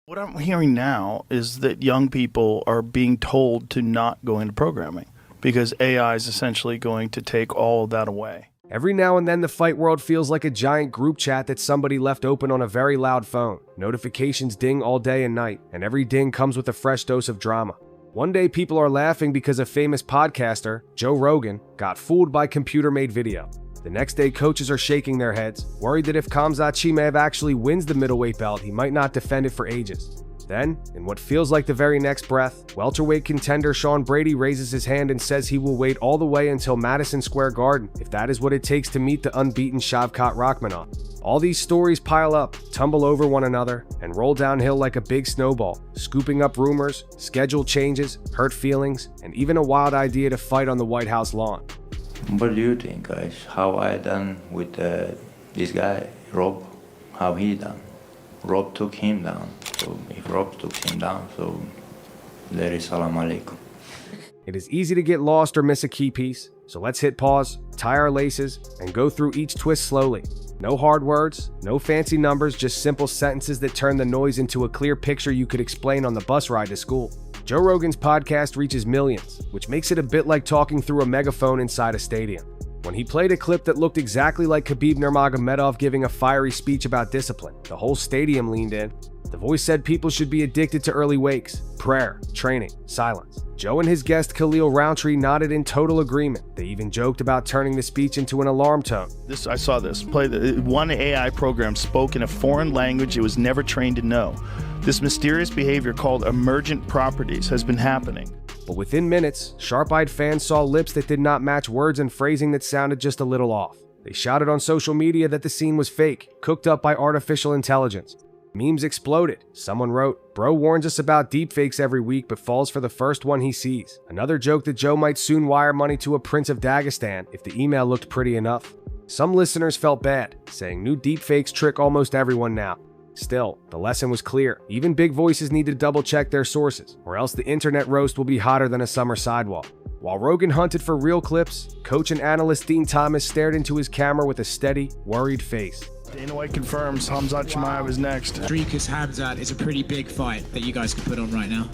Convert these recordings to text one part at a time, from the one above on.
What I'm hearing now is that young people are being told to not go into programming because AI is essentially going to take all of that away. Every now and then, the fight world feels like a giant group chat that somebody left open on a very loud phone. Notifications ding all day and night, and every ding comes with a fresh dose of drama. One day, people are laughing because a famous podcaster, Joe Rogan, got fooled by computer-made video. The next day, coaches are shaking their heads, worried that if Khamzat Chimaev actually wins the middleweight belt, he might not defend it for ages. Then, in what feels like the very next breath, welterweight contender Sean Brady raises his hand and says he will wait all the way until Madison Square Garden if that is what it takes to meet the unbeaten Shavkat Rakhmonov. All these stories pile up, tumble over one another, and roll downhill like a big snowball, scooping up rumors, schedule changes, hurt feelings, and even a wild idea to fight on the White House lawn. What do you think, guys? How I done with this guy, Rob? How he done? Rob took him down. So if Rob took him down, so there is salam alaikum. It is easy to get lost or miss a key piece, so let's hit pause, tie our laces, and go through each twist slowly. No hard words, no fancy numbers, just simple sentences that turn the noise into a clear picture you could explain on the bus ride to school. Joe Rogan's podcast reaches millions, which makes it a bit like talking through a megaphone inside a stadium. When he played a clip that looked exactly like Khabib Nurmagomedov giving a fiery speech about discipline, the whole stadium leaned in. The voice said people should be addicted to early wakes, prayer, training, silence. Joe and his guest Khalil Roundtree nodded in total agreement. They even joked about turning the speech into an alarm tone. I saw this. One AI program spoke in a foreign language it was never trained to know. This mysterious behavior called emergent properties has been happening. But within minutes, sharp-eyed fans saw lips that did not match words and phrasing that sounded just a little off. They shouted on social media that the scene was fake, cooked up by artificial intelligence. Memes exploded. Someone wrote, "Bro warns us about deepfakes every week but falls for the first one he sees." Another joked that Joe might soon wire money to a prince of Dagestan if the email looked pretty enough. Some listeners felt bad, saying new deepfakes trick almost everyone now. Still, the lesson was clear. Even big voices need to double-check their sources, or else the internet roast will be hotter than a summer sidewalk. While Rogan hunted for real clips, coach and analyst Dean Thomas stared into his camera with a steady, worried face. Dana White confirms Khamzat Chimaev is next. Dricus Khamzat is a pretty big fight that you guys can put on right now.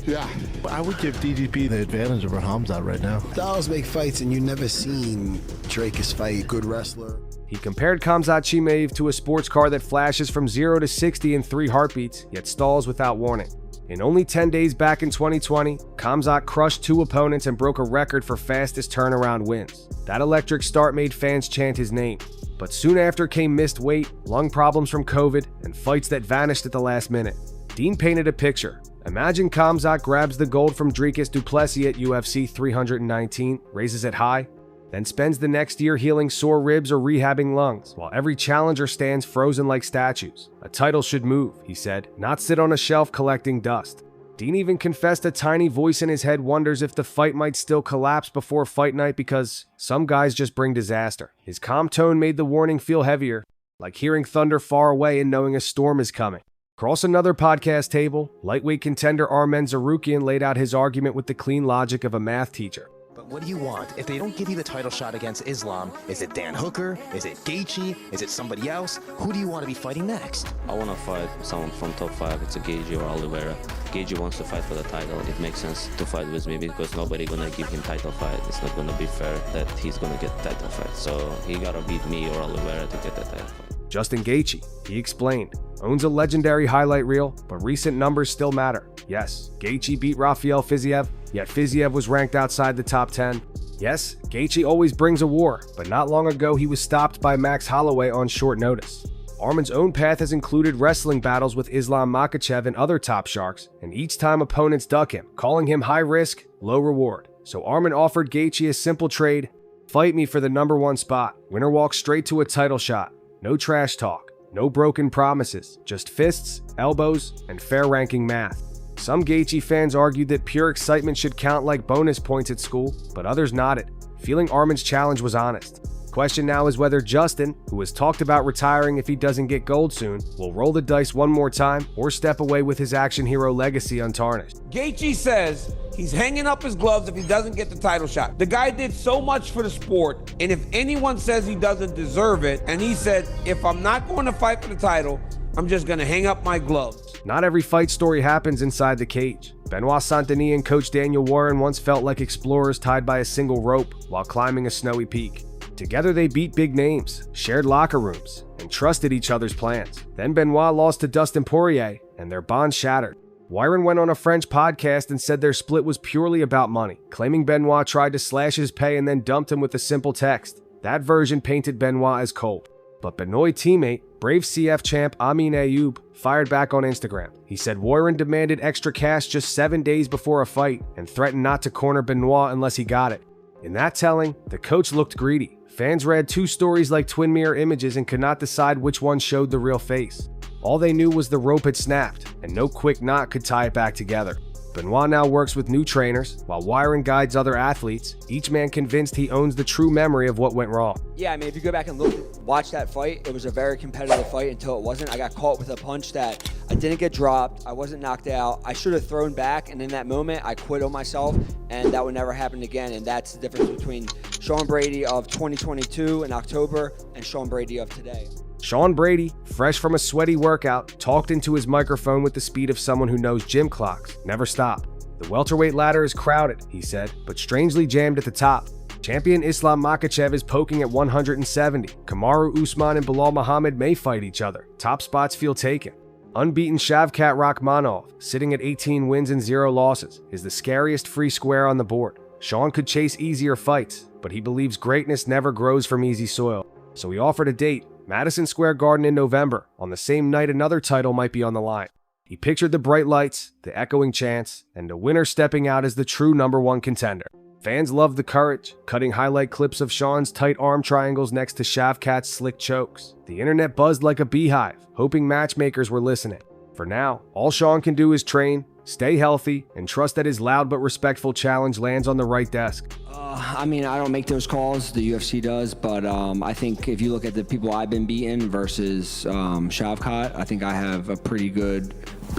Yeah. I would give DDP the advantage over Khamzat right now. Styles make fights, and you never seen Dricus fight. Good wrestler. He compared Khamzat Chimaev to a sports car that flashes from 0 to 60 in 3 heartbeats, yet stalls without warning. In only 10 days back in 2020, Khamzat crushed 2 opponents and broke a record for fastest turnaround wins. That electric start made fans chant his name. But soon after came missed weight, lung problems from COVID, and fights that vanished at the last minute. Dean painted a picture. Imagine Khamzat grabs the gold from Dricus du Plessis at UFC 319, raises it high, then spends the next year healing sore ribs or rehabbing lungs, while every challenger stands frozen like statues. A title should move, he said, not sit on a shelf collecting dust. Dean even confessed a tiny voice in his head wonders if the fight might still collapse before fight night because some guys just bring disaster. His calm tone made the warning feel heavier, like hearing thunder far away and knowing a storm is coming. Across another podcast table, lightweight contender Armen Tsarukyan laid out his argument with the clean logic of a math teacher. But what do you want? If they don't give you the title shot against Islam, is it Dan Hooker? Is it Gaethje? Is it somebody else? Who do you want to be fighting next? I want to fight someone from top 5. It's a Gaethje or Oliveira. Gaethje wants to fight for the title. It makes sense to fight with me because nobody gonna give him title fight. It's not gonna be fair that he's gonna get title fight. So he gotta beat me or Oliveira to get the title fight. Justin Gaethje, he explained, owns a legendary highlight reel, but recent numbers still matter. Yes, Gaethje beat Rafael Fiziev, yet Fiziev was ranked outside the top 10. Yes, Gaethje always brings a war, but not long ago he was stopped by Max Holloway on short notice. Armen's own path has included wrestling battles with Islam Makhachev and other top sharks, and each time opponents duck him, calling him high risk, low reward. So Armen offered Gaethje a simple trade: fight me for the #1 spot. Winner walks straight to a title shot. No trash talk, no broken promises, just fists, elbows, and fair ranking math. Some Gaethje fans argued that pure excitement should count like bonus points at school, but others nodded, feeling Armen's challenge was honest. Question now is whether Justin, who has talked about retiring if he doesn't get gold soon, will roll the dice one more time or step away with his action hero legacy untarnished. Gaethje says he's hanging up his gloves if he doesn't get the title shot. The guy did so much for the sport, and if anyone says he doesn't deserve it, and he said, if I'm not going to fight for the title, I'm just going to hang up my gloves. Not every fight story happens inside the cage. Benoit Saint-Denis and coach Daniel Warren once felt like explorers tied by a single rope while climbing a snowy peak. Together they beat big names, shared locker rooms, and trusted each other's plans. Then Benoit lost to Dustin Poirier, and their bond shattered. Warren went on a French podcast and said their split was purely about money, claiming Benoit tried to slash his pay and then dumped him with a simple text. That version painted Benoit as cold. But Benoit's teammate, Brave CF champ Amin Ayoub, fired back on Instagram. He said Warren demanded extra cash just 7 days before a fight and threatened not to corner Benoit unless he got it. In that telling, the coach looked greedy. Fans read two stories like twin mirror images and could not decide which one showed the real face. All they knew was the rope had snapped, and no quick knot could tie it back together. Benoit now works with new trainers, while Warren guides other athletes, each man convinced he owns the true memory of what went wrong. Yeah, I mean, if you go back and watch that fight, it was a very competitive fight until it wasn't. I got caught with a punch that I didn't get dropped, I wasn't knocked out, I should have thrown back, and in that moment, I quit on myself, and that would never happen again, and that's the difference between Sean Brady of 2022 in October and Sean Brady of today. Sean Brady, fresh from a sweaty workout, talked into his microphone with the speed of someone who knows gym clocks never stop. The welterweight ladder is crowded, he said, but strangely jammed at the top. Champion Islam Makhachev is poking at 170. Kamaru Usman and Bilal Muhammad may fight each other. Top spots feel taken. Unbeaten Shavkat Rakhmonov, sitting at 18 wins and 0 losses, is the scariest free square on the board. Sean could chase easier fights, but he believes greatness never grows from easy soil. So he offered a date, Madison Square Garden in November, on the same night another title might be on the line. He pictured the bright lights, the echoing chants, and the winner stepping out as the true #1 contender. Fans loved the courage, cutting highlight clips of Sean's tight arm triangles next to Shavkat's slick chokes. The internet buzzed like a beehive, hoping matchmakers were listening. For now, all Sean can do is train, stay healthy, and trust that his loud but respectful challenge lands on the right desk. I mean, I don't make those calls, the UFC does, but I think if you look at the people I've been beating versus Shavkat, I think I have a pretty good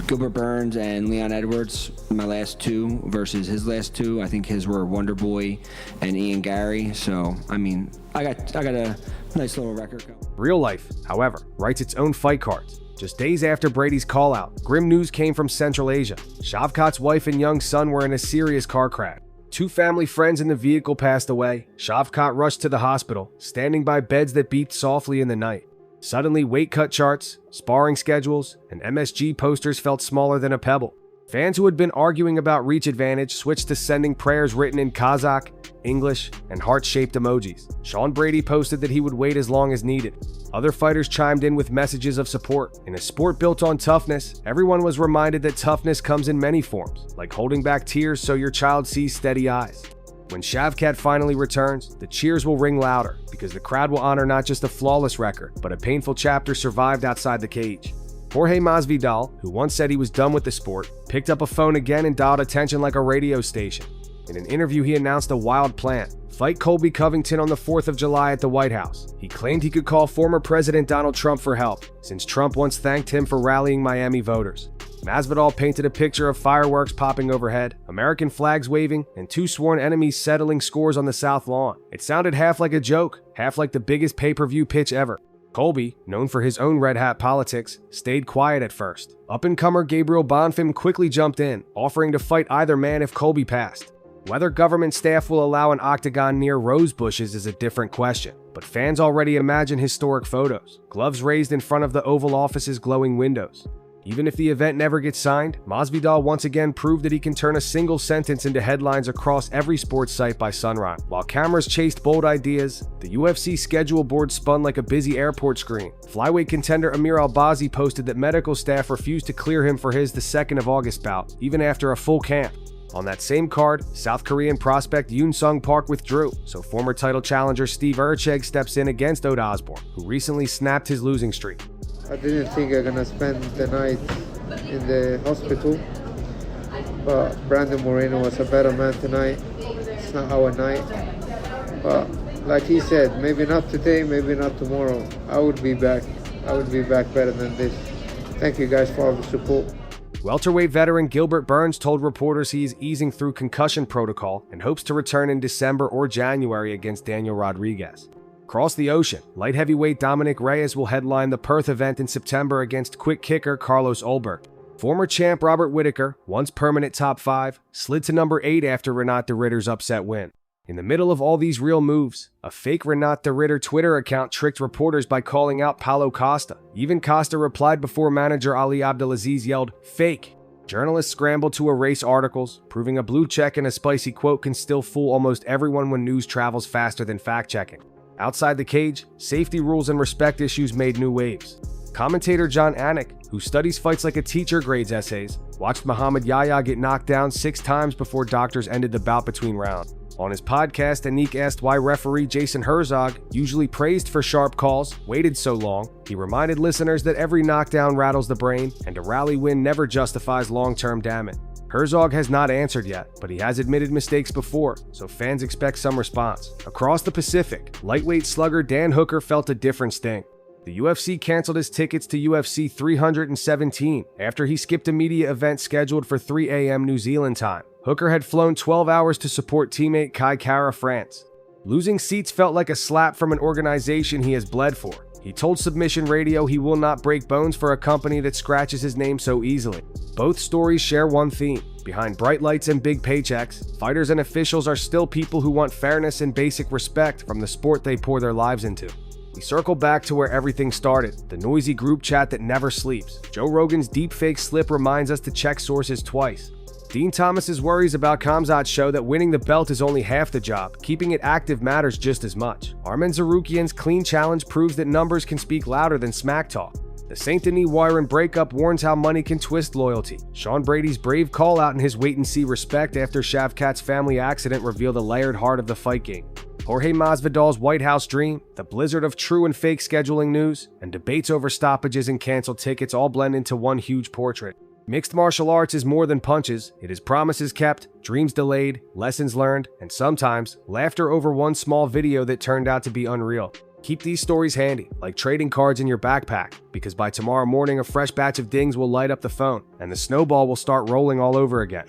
Gilbert Burns and Leon Edwards, my last two versus his last two. I think his were Wonder Boy and Ian Gary, so I mean, I got a nice little record. Real life, however, writes its own fight cards. Just days after Brady's call-out, grim news came from Central Asia. Shavkat's wife and young son were in a serious car crash. 2 family friends in the vehicle passed away. Shavkat rushed to the hospital, standing by beds that beeped softly in the night. Suddenly, weight cut charts, sparring schedules, and MSG posters felt smaller than a pebble. Fans who had been arguing about reach advantage switched to sending prayers written in Kazakh, English, and heart-shaped emojis. Sean Brady posted that he would wait as long as needed. Other fighters chimed in with messages of support. In a sport built on toughness, everyone was reminded that toughness comes in many forms, like holding back tears so your child sees steady eyes. When Shavkat finally returns, the cheers will ring louder, because the crowd will honor not just a flawless record, but a painful chapter survived outside the cage. Jorge Masvidal, who once said he was done with the sport, picked up a phone again and dialed attention like a radio station. In an interview, he announced a wild plan: fight Colby Covington on the 4th of July at the White House. He claimed he could call former President Donald Trump for help, since Trump once thanked him for rallying Miami voters. Masvidal painted a picture of fireworks popping overhead, American flags waving, and 2 sworn enemies settling scores on the South Lawn. It sounded half like a joke, half like the biggest pay-per-view pitch ever. Colby, known for his own red hat politics, stayed quiet at first. Up-and-comer Gabriel Bonfim quickly jumped in, offering to fight either man if Colby passed. Whether government staff will allow an octagon near rose bushes is a different question, but fans already imagine historic photos, gloves raised in front of the Oval Office's glowing windows. Even if the event never gets signed, Masvidal once again proved that he can turn a single sentence into headlines across every sports site by sunrise. While cameras chased bold ideas, the UFC schedule board spun like a busy airport screen. Flyweight contender Amir Albazi posted that medical staff refused to clear him for his 2nd of August bout, even after a full camp. On that same card, South Korean prospect Yoon Sung Park withdrew, so former title challenger Steve Urcheg steps in against Ode Osborne, who recently snapped his losing streak. I didn't think I'm gonna spend the night in the hospital, but Brandon Moreno was a better man tonight. It's not our night, but like he said, maybe not today, maybe not tomorrow. I would be back. I would be back better than this. Thank you guys for all the support. Welterweight veteran Gilbert Burns told reporters he is easing through concussion protocol and hopes to return in December or January against Daniel Rodriguez. Across the ocean, light heavyweight Dominic Reyes will headline the Perth event in September against quick kicker Carlos Ulberg. Former champ Robert Whittaker, once permanent top 5, slid to number 8 after Renat de Ridder's upset win. In the middle of all these real moves, a fake Renat de Ridder Twitter account tricked reporters by calling out Paulo Costa. Even Costa replied before manager Ali Abdelaziz yelled, "Fake." Journalists scrambled to erase articles, proving a blue check and a spicy quote can still fool almost everyone when news travels faster than fact-checking. Outside the cage, safety rules and respect issues made new waves. Commentator John Anik, who studies fights like a teacher grades essays, watched Muhammad Yahya get knocked down 6 times before doctors ended the bout between rounds. On his podcast, Anik asked why referee Jason Herzog, usually praised for sharp calls, waited so long. He reminded listeners that every knockdown rattles the brain, and a rally win never justifies long-term damage. Herzog has not answered yet, but he has admitted mistakes before, so fans expect some response. Across the Pacific, lightweight slugger Dan Hooker felt a different sting. The UFC canceled his tickets to UFC 317 after he skipped a media event scheduled for 3 a.m. New Zealand time. Hooker had flown 12 hours to support teammate Kai Kara France. Losing seats felt like a slap from an organization he has bled for. He told Submission Radio he will not break bones for a company that scratches his name so easily. Both stories share one theme. Behind bright lights and big paychecks, fighters and officials are still people who want fairness and basic respect from the sport they pour their lives into. We circle back to where everything started, the noisy group chat that never sleeps. Joe Rogan's deepfake slip reminds us to check sources twice. Dean Thomas's worries about Khamzat show that winning the belt is only half the job, keeping it active matters just as much. Arman Tsarukyan's clean challenge proves that numbers can speak louder than smack talk. The St. Denis Wyron breakup warns how money can twist loyalty. Sean Brady's brave call-out and his wait-and-see respect after Shavkat's family accident reveal the layered heart of the fight game. Jorge Masvidal's White House dream, the blizzard of true and fake scheduling news, and debates over stoppages and canceled tickets all blend into one huge portrait. Mixed martial arts is more than punches. It is promises kept, dreams delayed, lessons learned, and sometimes laughter over one small video that turned out to be unreal. Keep these stories handy, like trading cards in your backpack, because by tomorrow morning a fresh batch of dings will light up the phone, and the snowball will start rolling all over again.